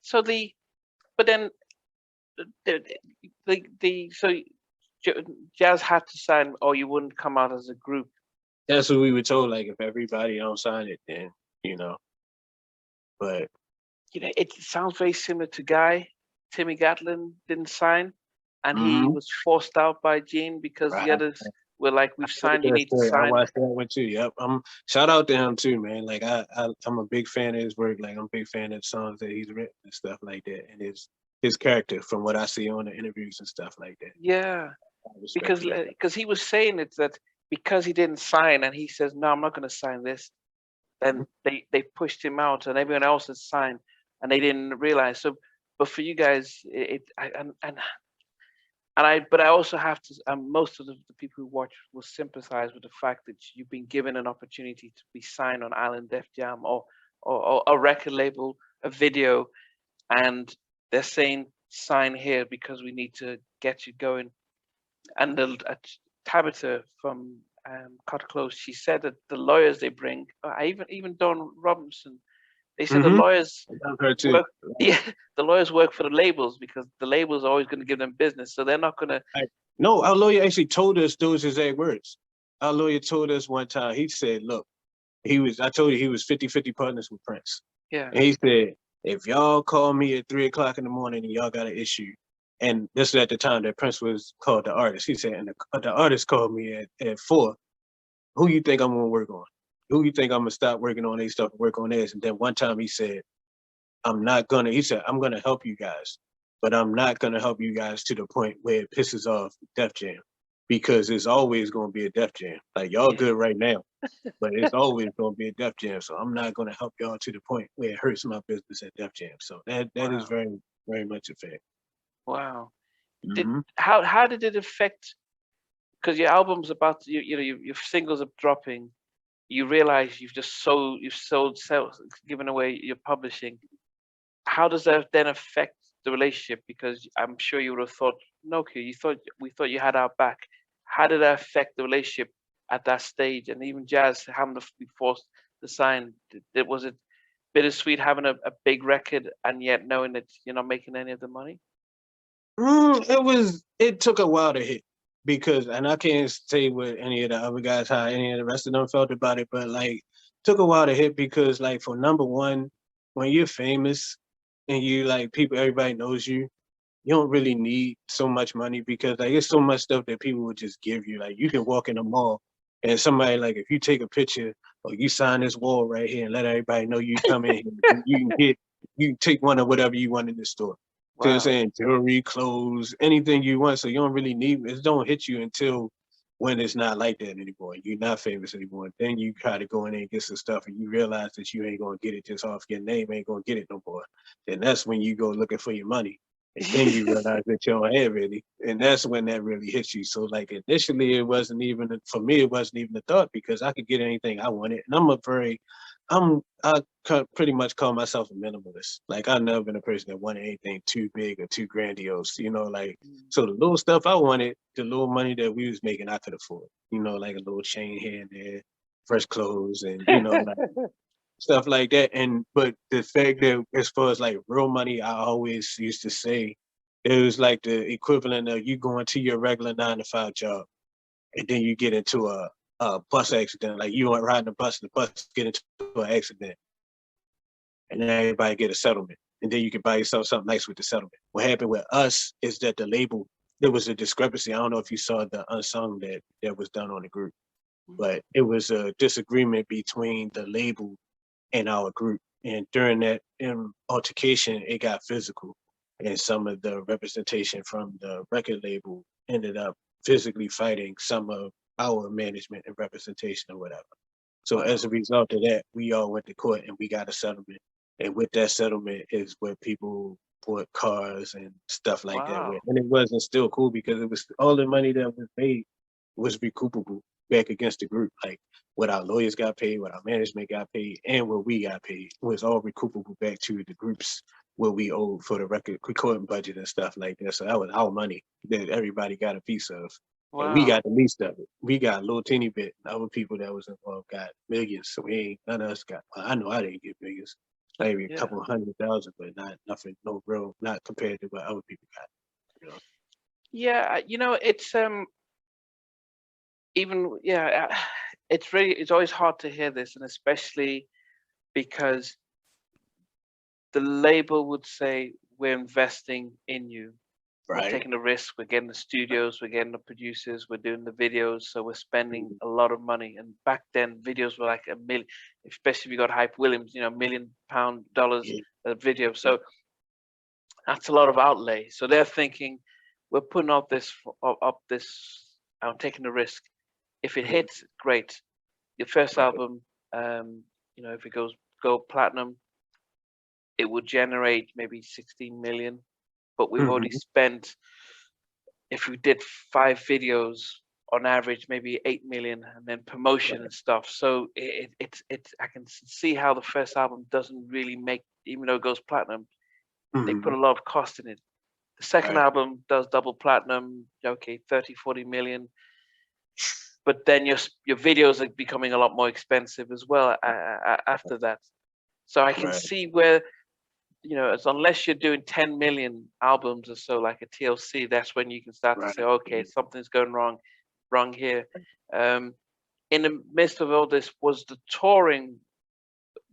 So but then so Jazz had to sign, or you wouldn't come out as a group. That's what we were told. Like if everybody don't sign it, then But it sounds very similar to Guy. Timmy Gatlin didn't sign, and he was forced out by Gene because the others were like, "We've signed, you need to sign." I watched that one too. Yep. Shout out to him too, man. Like I'm a big fan of his work. Like I'm a big fan of the songs that he's written and stuff like that, and his character from what I see on the interviews and stuff like that. Yeah, because he was saying it that because he didn't sign, and he says, "No, I'm not going to sign this." Then they pushed him out, and everyone else had signed, and they didn't realize. So, but for you guys, but I also have to. Most of the people who watch will sympathize with the fact that you've been given an opportunity to be signed on Island Def Jam or a record label, a video, and they're saying sign here because we need to get you going. And Tabitha from Cut Close, she said that the lawyers they bring, even Don Robinson, they said the lawyers work, the lawyers work for the labels because the labels are always going to give them business, so they're not going to. No, our lawyer actually told us those exact words. Our lawyer told us one time. He said, "Look, I told you he was 50-50 partners with Prince. Yeah. And he said, if y'all call me at 3 o'clock in the morning and y'all got an issue." And this was at the time that Prince was called the artist. He said, and the artist called me at 4. Who you think I'm gonna work on? Who you think I'm gonna stop working on these stuff and work on this? And then one time he said, I'm gonna help you guys, but I'm not gonna help you guys to the point where it pisses off Def Jam, because it's always gonna be a Def Jam. Like y'all good right now, but it's always gonna be a Def Jam. So I'm not gonna help y'all to the point where it hurts my business at Def Jam. So that is very, very much a fact. Wow. How did it affect? Because your album's about to, your singles are dropping. You realize you've sold given away your publishing. How does that then affect the relationship? Because I'm sure you would have thought, Nokio, we thought you had our back. How did that affect the relationship at that stage? And even Jazz having to be forced to sign, was it bittersweet having a big record and yet knowing that you're not making any of the money? It took a while to hit, because, and I can't say what any of the other guys, how any of the rest of them felt about it, but like took a while to hit because like for number one, when you're famous and you like everybody knows you, you don't really need so much money, because like it's so much stuff that people would just give you. Like you can walk in the mall and somebody, like if you take a picture or you sign this wall right here and let everybody know you come in here, you can take one of whatever you want in the store. Wow. You know what I'm saying? Jewelry, clothes, anything you want. So you don't really need it. Don't hit you until when it's not like that anymore. You're not famous anymore. Then you try to go in there and get some stuff and you realize that you ain't gonna get it just off your name, ain't gonna get it no more. Then that's when you go looking for your money. And then you realize that you don't have really. And that's when that really hits you. So like initially it wasn't even for me, it wasn't even a thought, because I could get anything I wanted. And I pretty much call myself a minimalist. Like I've never been a person that wanted anything too big or too grandiose, like, so the little stuff I wanted, the little money that we was making, I could afford, like a little chain here and there, fresh clothes and, like stuff like that. But the fact that as far as like real money, I always used to say it was like the equivalent of you going to your regular 9-to-5 job and then you get into a bus accident, like you aren't riding the bus get into an accident, and then everybody get a settlement, and then you can buy yourself something nice with the settlement. What happened with us is that the label, there was a discrepancy. I don't know if you saw the unsung that was done on the group, but it was a disagreement between the label and our group, and during that altercation, it got physical, and some of the representation from the record label ended up physically fighting some of our management and representation or whatever. So as a result of that, we all went to court and we got a settlement. And with that settlement is where people bought cars and stuff like that with. And it wasn't still cool because it was all the money that was made was recoupable. back against the group. Like what our lawyers got paid, what our management got paid, and what we got paid was all recoupable back to the groups what we owed for the recording budget and stuff like that. So that was our money that everybody got a piece of. And we Wow. got the least of it. We got a little teeny bit. Other people that was involved got millions. So we ain't, none of us got, well, I know I didn't get millions. Maybe a Yeah. couple of 100,000, but not nothing, no real, not compared to what other people got. You know? Yeah, it's even yeah, it's always hard to hear this, and especially because the label would say we're investing in you. We're Right. taking the risk. We're getting the studios. We're getting the producers. We're doing the videos. So we're spending Mhm. a lot of money. And back then, videos were like a million, especially if you got Hype Williams, £1 million Yeah. a video. So that's a lot of outlay. So they're thinking, we're putting up this. I'm taking the risk. If it Mhm. hits, great. Your first Right. album, if it goes gold platinum, it would generate maybe 16 million. But we've already Mhm. spent, if we did 5 videos on average, maybe 8 million, and then promotion Right. and stuff. So it's I can see how the first album doesn't really make, even though it goes platinum, they put Mhm. a lot of cost in it. The second Right. album does double platinum, okay, 30, 40 million. But then your videos are becoming a lot more expensive as well after that. So I can Right. see where, as unless you're doing 10 million albums or so, like a TLC, that's when you can start to Right. say, okay, something's going wrong here. Um, in the midst of all this, was the touring.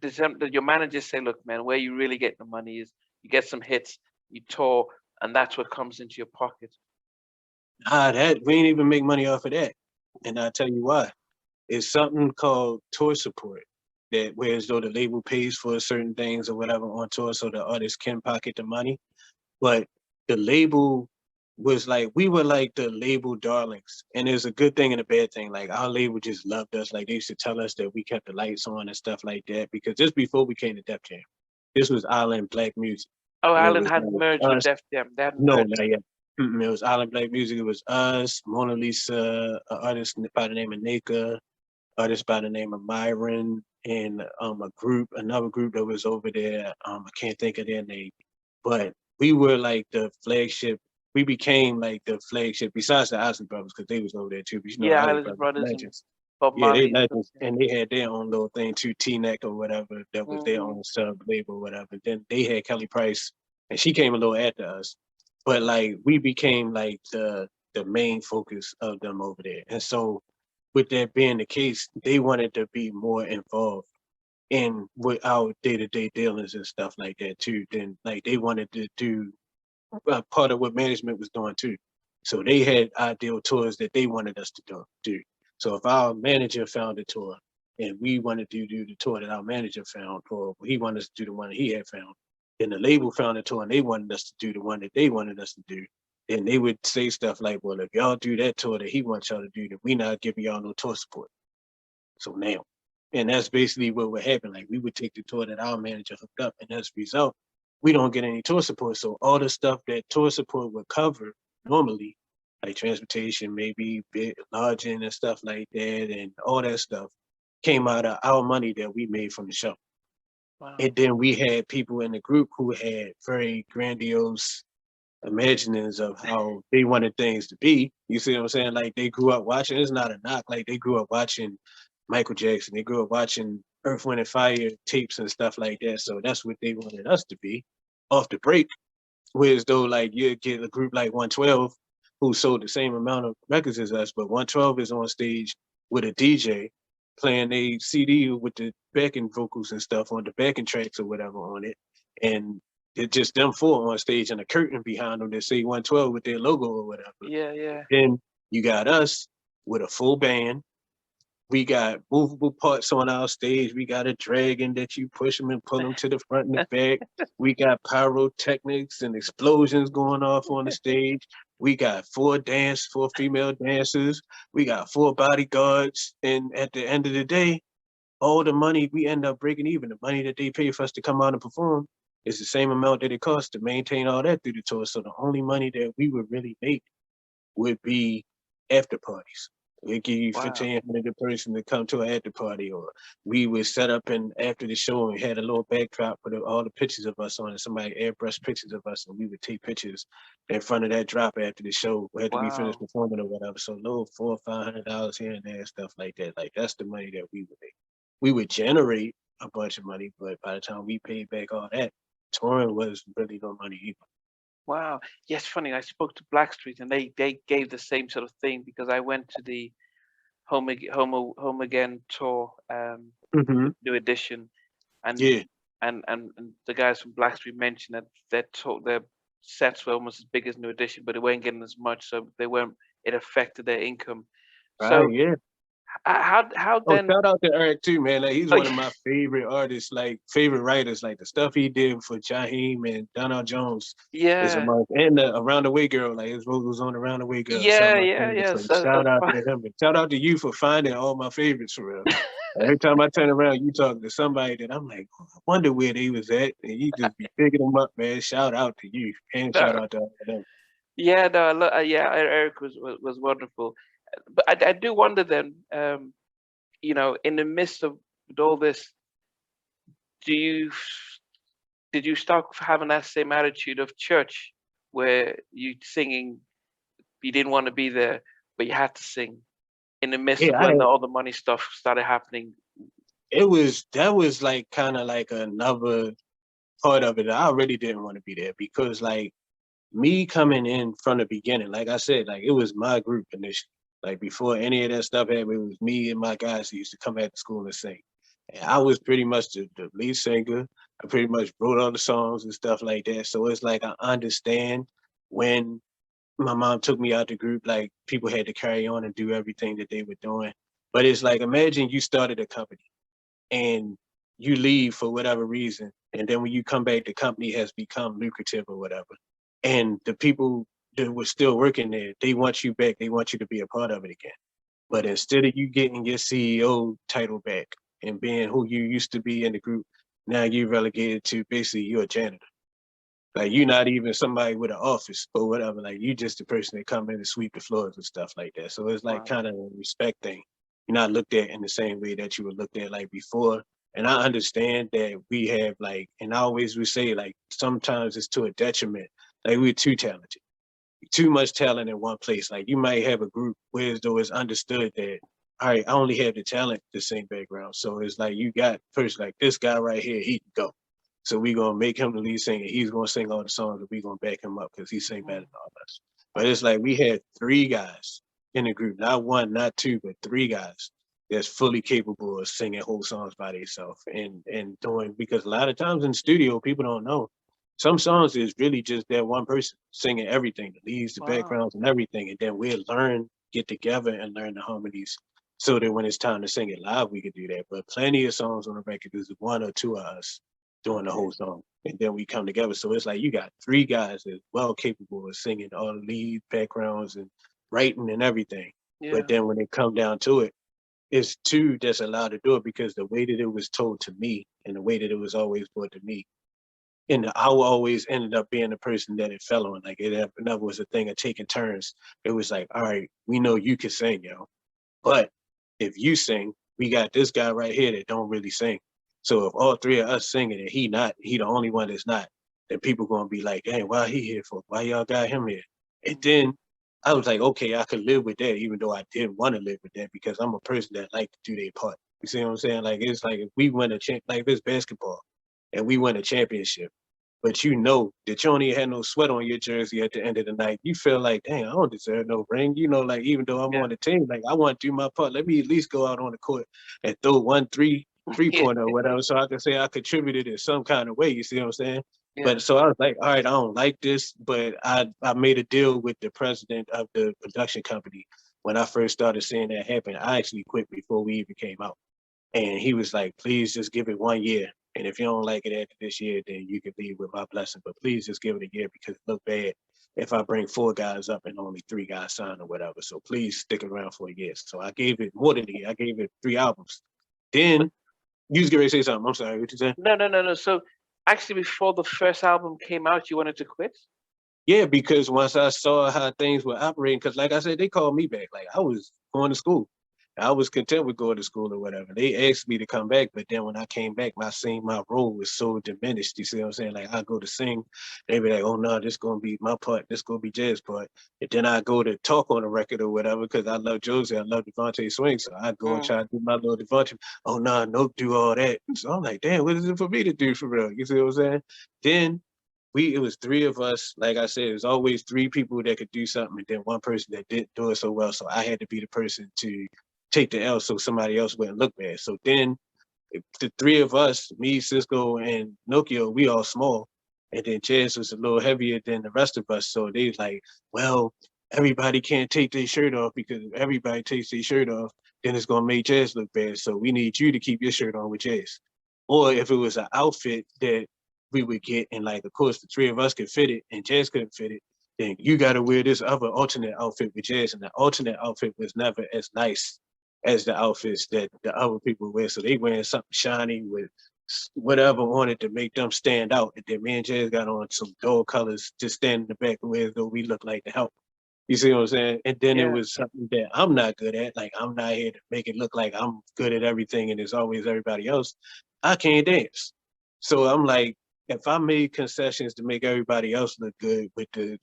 Did your managers say, look, man, where you really get the money is you get some hits, you tour, and that's what comes into your pocket. That we ain't even make money off of that. And I'll tell you why. It's something called tour support. That whereas though the label pays for certain things or whatever on tour so the artist can pocket the money. But the label was like, we were like the label darlings. And there's a good thing and a bad thing. Like our label just loved us. Like they used to tell us that we kept the lights on and stuff like that. Because just before we came to Def Jam, this was Island Black Music. Oh, And it Island was hadn't like merged with us. Def Jam. They hadn't No, merged. not yet. It was Island Black Music. It was us, Mona Lisa, an artist by the name of Nika, artist by the name of Myron, and another group that was over there. I can't think of their name, but we were like the flagship. We became like the flagship besides the Isley Brothers because they was over there too. But you know, Yeah, Isley Island Brothers Brothers and legends. Bob Yeah, they Marley and stuff. legends, and they had their own little thing too, T-Neck or whatever. That was their Mm. own sub label, or whatever. Then they had Kelly Price, and she came a little after us. But like we became like the main focus of them over there, and so with that being the case, they wanted to be more involved in with our day-to-day dealings and stuff like that too. Then like they wanted to do part of what management was doing too. So they had ideal tours that they wanted us to do. So if our manager found a tour and we wanted to do the tour that our manager found, or he wanted us to do the one that he had found, then the label found a tour and they wanted us to do the one that they wanted us to do. Then they would say stuff like, well, if y'all do that tour that he wants y'all to do, then we not giving y'all no tour support. So now, and that's basically what would happen. Like we would take the tour that our manager hooked up, and as a result, we don't get any tour support. So all the stuff that tour support would cover normally, like transportation, maybe lodging and stuff like that, and all that stuff, came out of our money that we made from the show. Wow. And then we had people in the group who had very grandiose imaginings of how they wanted things to be. You see what I'm saying? Like they grew up watching, it's not a knock, like they grew up watching Michael Jackson, they grew up watching Earth, Wind and Fire tapes and stuff like that. So that's what they wanted us to be off the break. Whereas though like you get a group like 112 who sold the same amount of records as us, but 112 is on stage with a DJ playing a CD with the backing vocals and stuff on the backing tracks or whatever on it. And it's just them four on stage and a curtain behind them that say 112 with their logo or whatever. Yeah, yeah. Then you got us with a full band. We got movable parts on our stage. We got a dragon that you push them and pull them to the front and the back. We got pyrotechnics and explosions going off on the stage. We got four female dancers. We got four bodyguards. And at the end of the day, all the money we end up breaking even. The money that they pay for us to come out and perform is the same amount that it costs to maintain all that through the tour. So the only money that we would really make would be after parties. We give you Wow. 1,500 a person to come to an after party, or we would set up and after the show and had a little backdrop with all the pictures of us on it. Somebody airbrush pictures of us, and we would take pictures in front of that drop after the show, after we finished Wow. performing or whatever. So little $400 or $500 here and there, stuff like that. Like that's the money that we would make. We would generate a bunch of money, but by the time we paid back all that, touring was really no money either. Wow. Yes, funny. I spoke to Blackstreet and they gave the same sort of thing because I went to the Home Again tour, Hmm. new edition, and Yeah. and the guys from Blackstreet mentioned that their sets were almost as big as new edition, but they weren't getting as much, so they weren't. It affected their income. Right. So Yeah. how Oh, then? shout out to Eric too, man. Like he's Oh, one of my favorite artists, like favorite writers. Like the stuff he did for Jaheim and Donald Jones is yeah, among, and the Around the Way Girl. Like his role was on Around the Way Girl, some of yeah, my yeah, favorites. yeah. So So shout out to him. And shout out to you for finding all my favorites for real. Every time I turn around, you talking to somebody that I'm like, oh, I wonder where they was at, and you just be picking them up, man. Shout out to you, and shout no, out to all of them. yeah, no, yeah, Eric was wonderful, but I do wonder then, in the midst of all this, do you did you start having that same attitude of church where you singing, you didn't want to be there, but you had to sing in the midst Yeah, of when all the money stuff started happening? it was that was like kind of like another part of it. I really didn't want to be there because like me coming in from the beginning, like I said, like it was my group initially. Like before any of that stuff happened, it was me and my guys who used to come at the school and sing. And I was pretty much the lead singer. I pretty much wrote all the songs and stuff like that. So it's like I understand when my mom took me out the group, like people had to carry on and do everything that they were doing. But it's like imagine you started a company and you leave for whatever reason, and then when you come back, the company has become lucrative or whatever, and the people that were still working there, they want you back. They want you to be a part of it again. But Mm. instead of you getting your CEO title back and being who you used to be in the group, now you're relegated to basically you're a janitor. Like you're not even somebody with an office or whatever. Like you just the person that come in and sweep the floors and stuff like that. So it's like Wow. kind of a respect thing. You're not looked at in the same way that you were looked at like before. And I understand that we have like, and I always would say like sometimes it's to a detriment. Like we're too talented, too much talent in one place. Like you might have a group where though it's understood that all right, I only have the talent to sing background. So it's like you got first like this guy right here, he can go. So we gonna make him the lead singer. He's gonna sing all the songs and we gonna back him up because he sing better than Mm. all of us. But it's like we had three guys in the group, not one, not two, but three guys that's fully capable of singing whole songs by themselves and doing because a lot of times in the studio people don't know some songs is really just that one person singing everything, the leads, the Wow. backgrounds, and everything. And then we'll learn, get together and learn the harmonies so that when it's time to sing it live, we can do that. But plenty of songs on the record, there's one or two of us doing the Okay. whole song. And then we come together. So it's like you got three guys that's well capable of singing all the lead backgrounds and writing and everything. But Yeah. then when it come down to it, it's two that's allowed to do it because the way that it was told to me and the way that it was always brought to me and I always ended up being the person that it fell on. Like it never was a thing of taking turns. It was like, all right, we know you can sing, yo. But if you sing, we got this guy right here that don't really sing. So if all three of us singing and he the only one that's not, then people gonna be like, dang, why he here for? Why y'all got him here? And Mm. then I was like, okay, I could live with that, even though I didn't want to live with that because I'm a person that like to do their part. You see what I'm saying? Like it's like if we win a champ like this basketball and we win a championship, but you know that you only had no sweat on your jersey at the end of the night, you feel like, dang, I don't deserve no ring. You know, like even though I'm Yeah. on the team, like I want to do my part. Let me at least go out on the court and throw one three Yeah. pointer or whatever, so I can say I contributed in some kind of way. You see what I'm saying? Yeah. But so I was like, all right, I don't like this, but I made a deal with the president of the production company when I first started seeing that happen. I actually quit before we even came out. And he was like, please just give it 1 year. And if you don't like it after this year, then you can leave with my blessing. But please just give it a year because it look bad if I bring four guys up and only three guys sign or whatever. So please stick around for a year. So I gave it more than a year. I gave it 3 albums. But Then you was going to say something. I'm sorry. What you saying? no, no, no, no. So actually, before the first album came out, you wanted to quit? Yeah, because once I saw how things were operating, because like I said, they called me back. Like I was going to school. I was content with going to school or whatever. They asked me to come back, but then when I came back, my role was so diminished. You see what I'm saying? Like I go to sing, they be like, "Oh no, this gonna be my part. This gonna be Jazz part." And then I go to talk on the record or whatever because I love Josie, I love Devontae Swing, so I go and try to do my little Devontae. Oh no, nope, do all that. So I'm like, damn, what is it for me to do for real? You see what I'm saying? Then it was three of us. Like I said, it was always three people that could do something, and then one person that didn't do it so well. So I had to be the person to take the L so somebody else wouldn't look bad. So then the three of us, me, Sisqó, and Nokio, we all small. And then Jazz was a little heavier than the rest of us. So they was like, well, everybody can't take their shirt off because if everybody takes their shirt off, then it's gonna make Jazz look bad. So we need you to keep your shirt on with Jazz. Or if it was an outfit that we would get, and like of course the three of us could fit it and Jazz couldn't fit it, then you gotta wear this other alternate outfit with Jazz. And the alternate outfit was never as nice as the outfits that the other people wear. So they wearing something shiny with whatever on it to make them stand out. And then me and Jazz got on some dull colors, just standing in the back of where though we look like the help. You see what I'm saying? And then it Yeah. was something that I'm not good at. Like I'm not here to make it look like I'm good at everything and there's always everybody else. I can't dance. So I'm like, if I made concessions to make everybody else look good,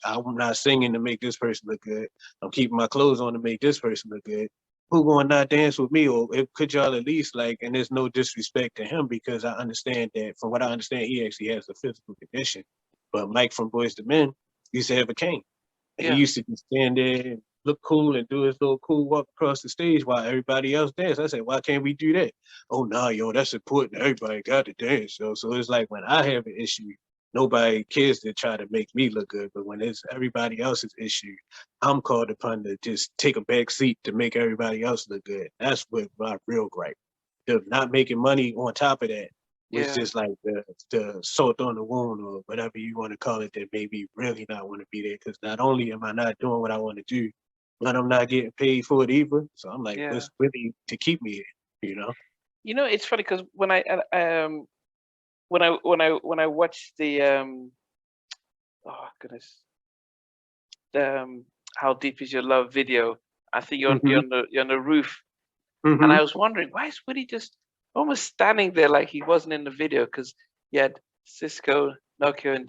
I'm not singing to make this person look good. I'm keeping my clothes on to make this person look good. Who gonna not dance with me? Or could y'all at least like? And there's no disrespect to him because I understand that. From what I understand, he actually has a physical condition. But Mike from Boys to Men used to have a cane. And he Yeah. used to just stand there and look cool and do his little cool walk across the stage while everybody else dance. I said, why can't we do that? Oh no, yo, that's important. Everybody got to dance, yo. So it's like when I have an issue, nobody cares to try to make me look good. But when it's everybody else's issue, I'm called upon to just take a back seat to make everybody else look good. That's what my real gripe. The not making money on top of that was Yeah. just like the salt on the wound or whatever you want to call it that made me really not want to be there. Because not only am I not doing what I want to do, but I'm not getting paid for it either. So I'm like, Yeah. what's really to keep me here, you know? It's funny because when I watched the oh goodness, the How Deep Is Your Love video, I think Mm-hmm. you're on the roof, and Mm-hmm. I was wondering why is Woody just almost standing there like he wasn't in the video because you had Sisqó, Nokio, and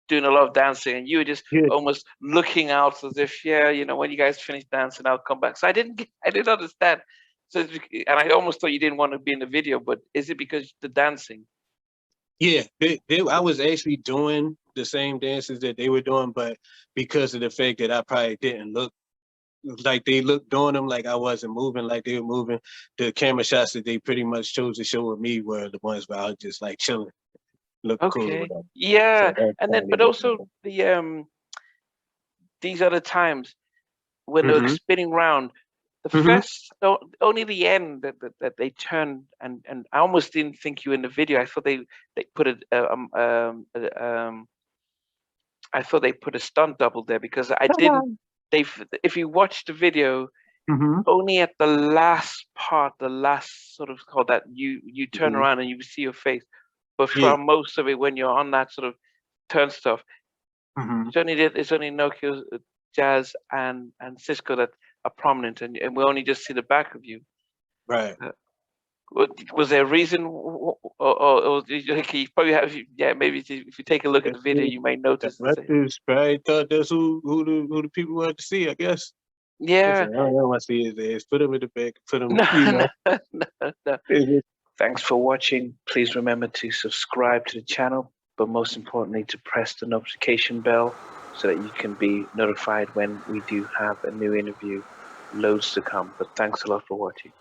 doing a lot of dancing, and you were just Yeah, almost looking out as if, yeah, when you guys finish dancing, I'll come back. So I didn't understand. So, and I almost thought you didn't want to be in the video, but is it because the dancing? yeah. I was actually doing the same dances that they were doing, but because of the fact that I probably didn't look like they looked doing them, like I wasn't moving like they were moving. The camera shots that they pretty much chose to show with me were the ones where I was just like chilling, looking cool or Okay, whatever. yeah, So that's and then probably but also these other times when they were mm-hmm. spinning round, the Mm-hmm. first only the end that they turned, and I almost didn't think you were in the video. I thought they put I thought they put a stunt double there because I didn't. If you watch the video, Mm-hmm. only at the last part, the last sort of call that you turn Mm-hmm. around and you see your face. But Yeah. for most of it, when you're on that sort of turn stuff, Mm-hmm. it's only Nokio, Jazz, and Sisqó that are prominent, and we only just see the back of you. Right. Uh, was there a reason, or you probably have? Yeah, maybe if you take a look at Guess the video, you may the notice the same. directors probably thought that's who the people wanted to see, I guess. I Yeah. said, I don't want to see his ass. Put him in the back. Put him, No, you know. no, no, no. Thanks for watching. Please remember to subscribe to the channel, but most importantly, to press the notification bell so that you can be notified when we do have a new interview. Loads to come. But thanks a lot for watching.